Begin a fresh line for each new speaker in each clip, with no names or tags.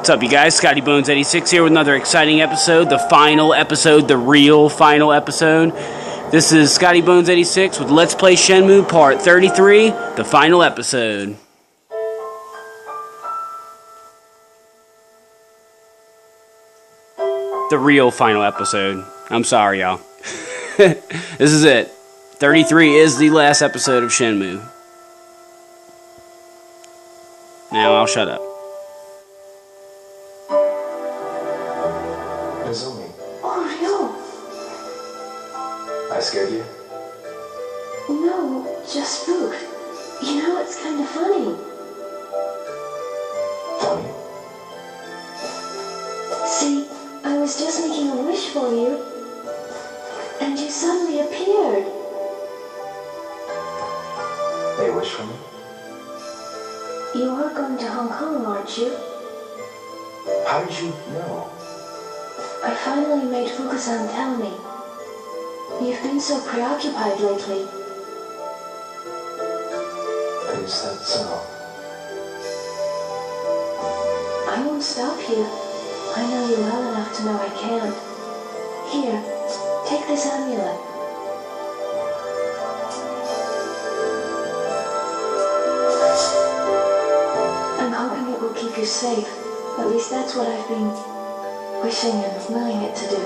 What's up, you guys? Scotty Bones 86 here with another exciting episode, the final episode, the real final episode. This is Scotty Bones 86 with Let's Play Shenmue Part 33, the final episode. The real final episode. I'm sorry, y'all. This is it. 33 is the last episode of Shenmue. Now I'll shut up.
Izumi.
Oh, no.
I scared you?
No, just spooked. You know, it's kind of funny.
Funny?
See, I was just making a wish for you, and you suddenly appeared.
A wish from me?
You are going to Hong Kong, aren't you?
How did you know?
I finally made Fukusan tell me. You've been so preoccupied lately.
Is that so?
I won't stop you. I know you well enough to know I can't. Here, take this amulet. I'm hoping it will keep you safe. At least that's what I've been wishing and willing it to do.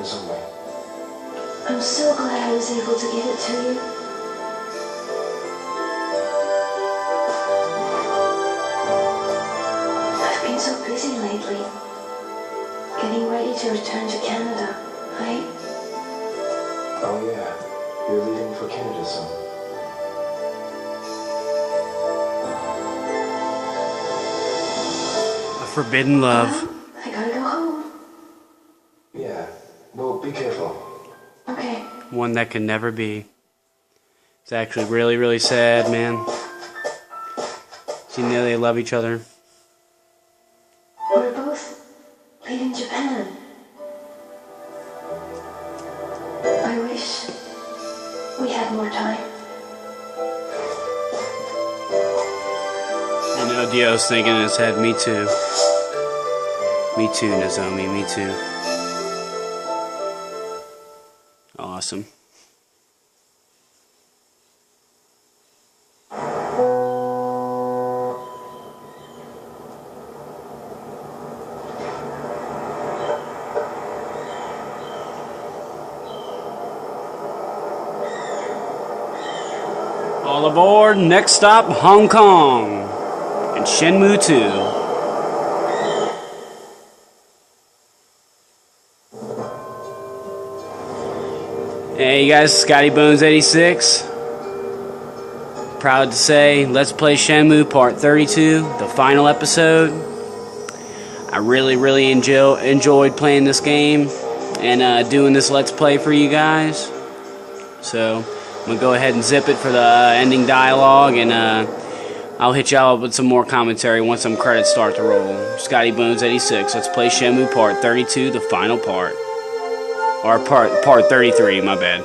Izumi.
I'm so glad I was able to give it to you. I've been so busy lately, getting ready to return to Canada.
Oh yeah, you're leaving for Canada soon.
A forbidden love.
I gotta go home.
Yeah, well, be careful.
Okay.
One that can never be. It's actually really, really sad, man. So you know they love each other.
We're both leaving Japan. I wish we had more time.
I know Dio's thinking in his head, me too. Me too, Nozomi, me too. Awesome. All aboard, next stop, Hong Kong, and Shenmue 2. Hey you guys, Scotty Bones 86. Proud to say, Let's Play Shenmue Part 32, the final episode. I really enjoyed playing this game and doing this Let's Play for you guys. So I'm gonna go ahead and zip it for the ending dialogue, and I'll hit y'all up with some more commentary once some credits start to roll. Scotty Bones 86. Let's Play Shenmue Part 32, the final part. Or part 33, my bad.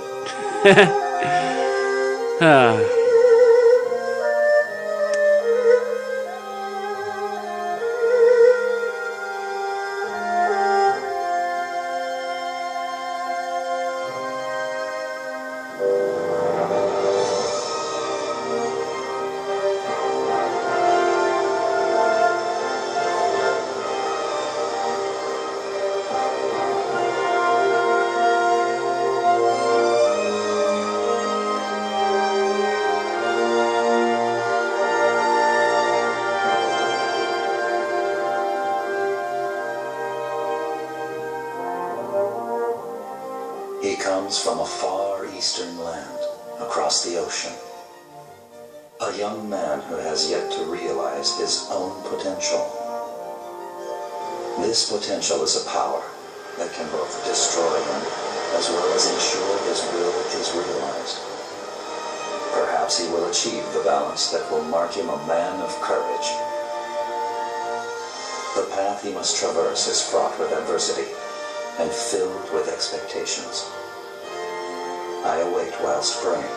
He comes from a far eastern land, across the ocean. A young man who has yet to realize his own potential. This potential is a power that can both destroy him, as well as ensure his will is realized. Perhaps he will achieve the balance that will mark him a man of courage. The path he must traverse is fraught with adversity and filled with expectations. I await whilst praying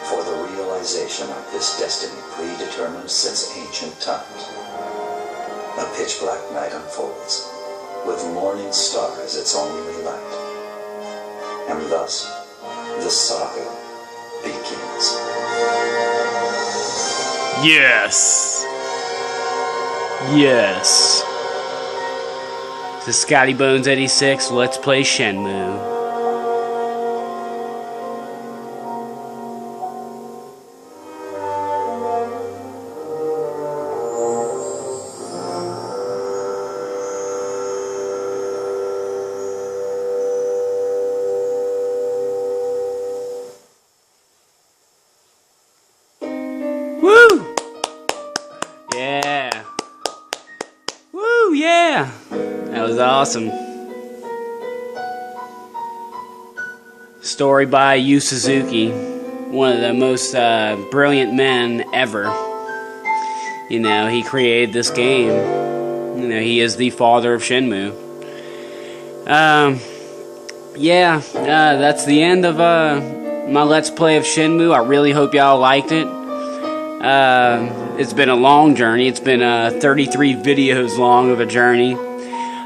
for the realization of this destiny predetermined since ancient times. a pitch-black night unfolds, with morning star as its only light. And thus, the saga begins.
Yes. Yes. This is Scotty Bones 86. Let's play Shenmue. Woo! Yeah. Woo, yeah. That was awesome. Story by Yu Suzuki, one of the most brilliant men ever. You know, he created this game. You know, he is the father of Shenmue. Yeah, that's the end of my Let's Play of Shenmue. I really hope y'all liked it. It's been a long journey. It's been 33 videos long of a journey.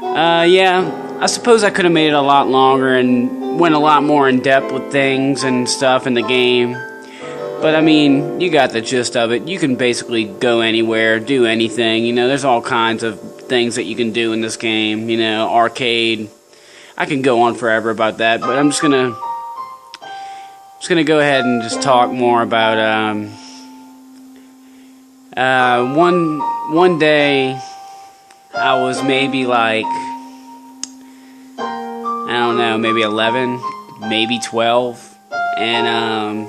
Yeah, I suppose I could have made it a lot longer and went a lot more in depth with things and stuff in the game. But I mean, you got the gist of it. You can basically go anywhere, do anything. You know, there's all kinds of things that you can do in this game. You know, arcade. I can go on forever about that, but I'm just gonna go ahead and just talk more about one day I was maybe like, I don't know, maybe 11, maybe 12, and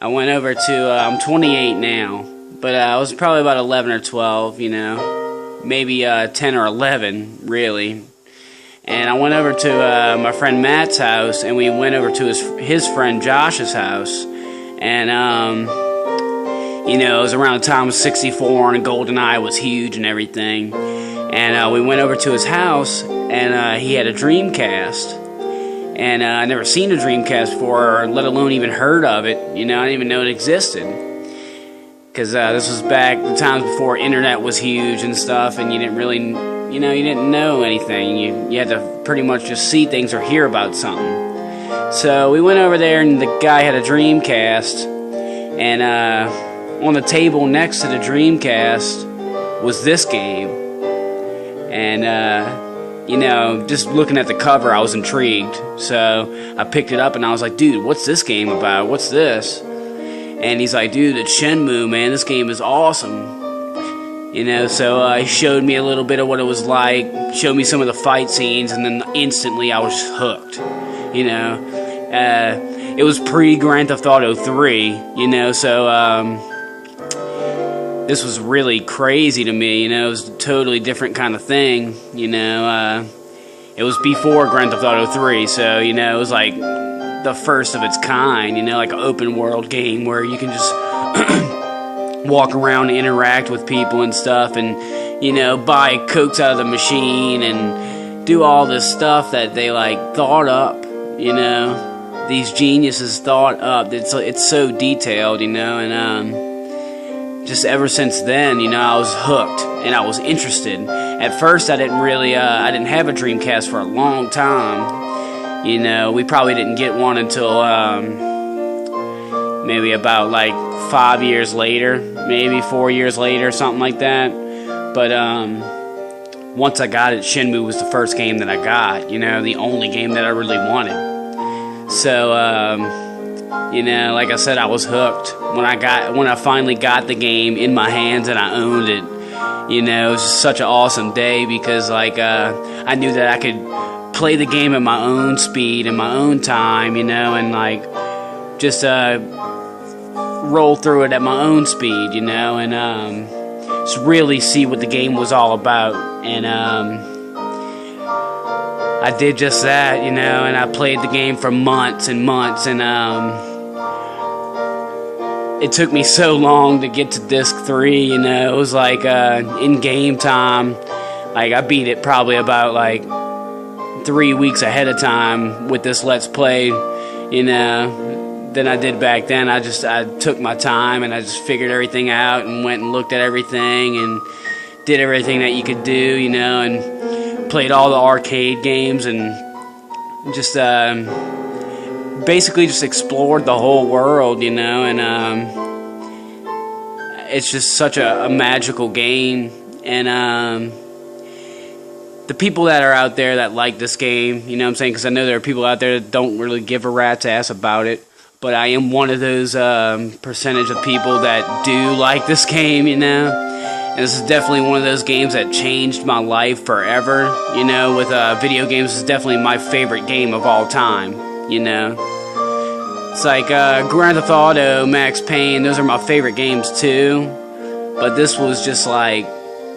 I went over to, I'm 28 now, but I was probably about 11 or 12, you know, maybe 10 or 11, really. And I went over to my friend Matt's house, and we went over to his friend Josh's house, and you know, it was around the time of 64, and GoldenEye was huge and everything. And we went over to his house, and he had a Dreamcast. And I never seen a Dreamcast before, or let alone even heard of it. You know, I didn't even know it existed. Because this was back the times before internet was huge and stuff, and you didn't really, you know, you didn't know anything. You had to pretty much just see things or hear about something. So we went over there, and the guy had a Dreamcast, and on the table next to the Dreamcast was this game. And, you know, just looking at the cover, I was intrigued. So I picked it up and I was like, dude, what's this game about? What's this? And he's like, dude, it's Shenmue, man. This game is awesome. You know, so he showed me a little bit of what it was like, showed me some of the fight scenes, and then instantly I was hooked. You know, it was pre-Grand Theft Auto 3, you know, so, this was really crazy to me, you know. It was a totally different kind of thing, you know. It was before Grand Theft Auto 3, so, you know, it was like the first of its kind, you know, like an open world game where you can just walk around and interact with people and stuff, and, you know, buy Cokes out of the machine and do all this stuff that they, like, thought up, you know. These geniuses thought up. It's so detailed, you know, and, just ever since then, you know, I was hooked, and I was interested. At first, I didn't really, I didn't have a Dreamcast for a long time. You know, we probably didn't get one until, maybe about, like, 5 years later, maybe 4 years later, something like that. But, once I got it, Shenmue was the first game that I got, you know, the only game that I really wanted. So, you know, like I said, I was hooked when I finally got the game in my hands and I owned it. You know, it was just such an awesome day because, like, I knew that I could play the game at my own speed and my own time, you know, and, like, just roll through it at my own speed, you know, and just really see what the game was all about. And I did just that, you know, and I played the game for months and months, and it took me so long to get to disc 3, you know. It was like in game time, like I beat it probably about like 3 weeks ahead of time with this Let's Play, you know, than I did back then. I took my time and I just figured everything out and went and looked at everything and did everything that you could do, you know, and played all the arcade games and just basically just explored the whole world, you know, and it's just such a magical game. And the people that are out there that like this game, you know what I'm saying, because I know there are people out there that don't really give a rat's ass about it, but I am one of those percentage of people that do like this game, you know. And this is definitely one of those games that changed my life forever, you know. With video games, this is definitely my favorite game of all time, you know. It's like Grand Theft Auto, Max Payne, those are my favorite games too, but this was just like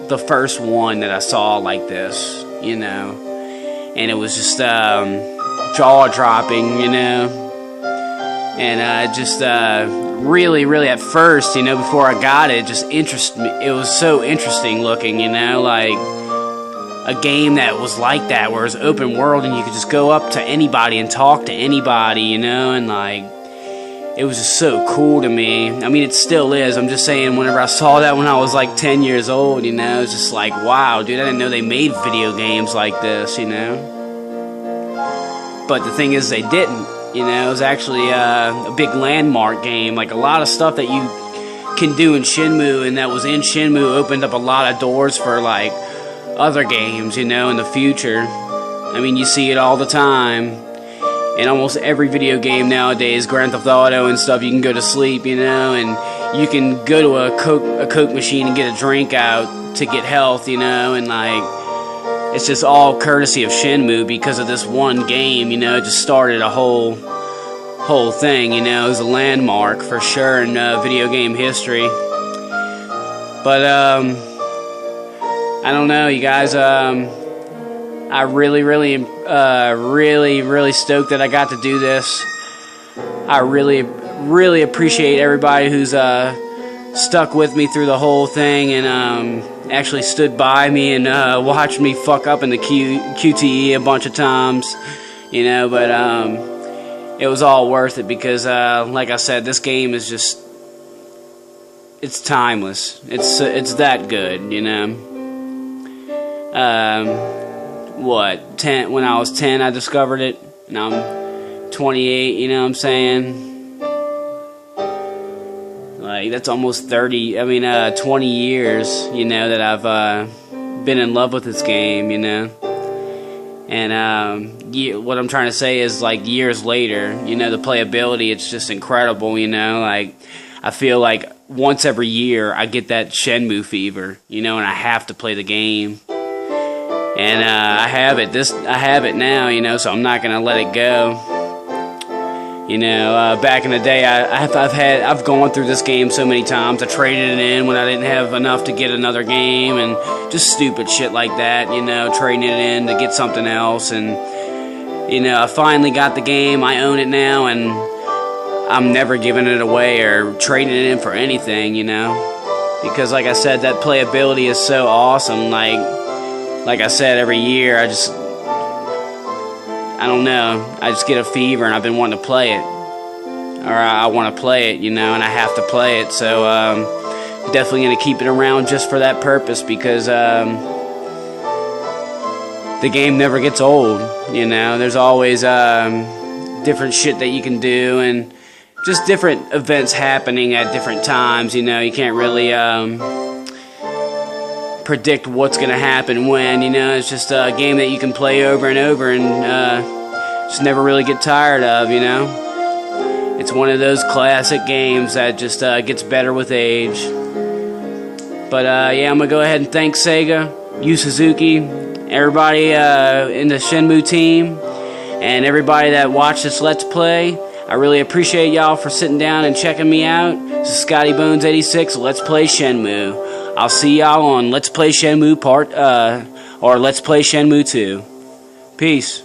the first one that I saw like this, you know, and it was just jaw-dropping, you know, and just really, really at first, you know, before I got it, just interested me. It was so interesting looking, you know, like a game that was like that, where it was open world and you could just go up to anybody and talk to anybody, you know, and like, it was just so cool to me. I mean, it still is. I'm just saying, whenever I saw that when I was like 10 years old, you know, it's just like, wow, dude, I didn't know they made video games like this, you know. But the thing is, they didn't, you know. It was actually a big landmark game. Like, a lot of stuff that you can do in SHENMUE and that was in SHENMUE opened up a lot of doors for, like, other games, you know, in the future. I mean, you see it all the time. In almost every video game nowadays, Grand Theft Auto and stuff, you can go to sleep, you know, and you can go to a Coke machine and get a drink out to get health, you know, and like, it's just all courtesy of SHENMUE because of this one game, you know. It just started a whole thing, you know. It was a landmark for sure in video game history. But I don't know, you guys. I really stoked that I got to do this. I really appreciate everybody who's stuck with me through the whole thing and actually stood by me and watched me fuck up in the QTE a bunch of times, you know. But it was all worth it because, like I said, this game is just, it's timeless. It's that good, you know. When I was 10 I discovered it, and I'm 28, you know what I'm saying? Like, that's almost 20 years, you know, that I've been in love with this game, you know. And what I'm trying to say is, like, years later, you know, the playability, it's just incredible, you know. Like, I feel like once every year I get that SHENMUE fever, you know, and I have to play the game. And I have it now, you know, so I'm not gonna let it go. You know, back in the day, I've gone through this game so many times. I traded it in when I didn't have enough to get another game, and just stupid shit like that. You know, trading it in to get something else, and you know, I finally got the game. I own it now, and I'm never giving it away or trading it in for anything. You know, because like I said, that playability is so awesome. Like I said, every year I don't know, I just get a fever and I've been wanting to play it. Or I want to play it, you know, and I have to play it. So definitely going to keep it around just for that purpose because the game never gets old, you know. There's always different shit that you can do and just different events happening at different times, you know. You can't really predict what's going to happen when, you know. It's just a game that you can play over and over and just never really get tired of, you know. It's one of those classic games that just gets better with age. But yeah, I'm going to go ahead and thank Sega, Yu Suzuki, everybody in the SHENMUE team, and everybody that watched this Let's Play. I really appreciate y'all for sitting down and checking me out. This is Scotty Bones 86, Let's Play SHENMUE. I'll see y'all on Let's Play SHENMUE or Let's Play SHENMUE 2. Peace.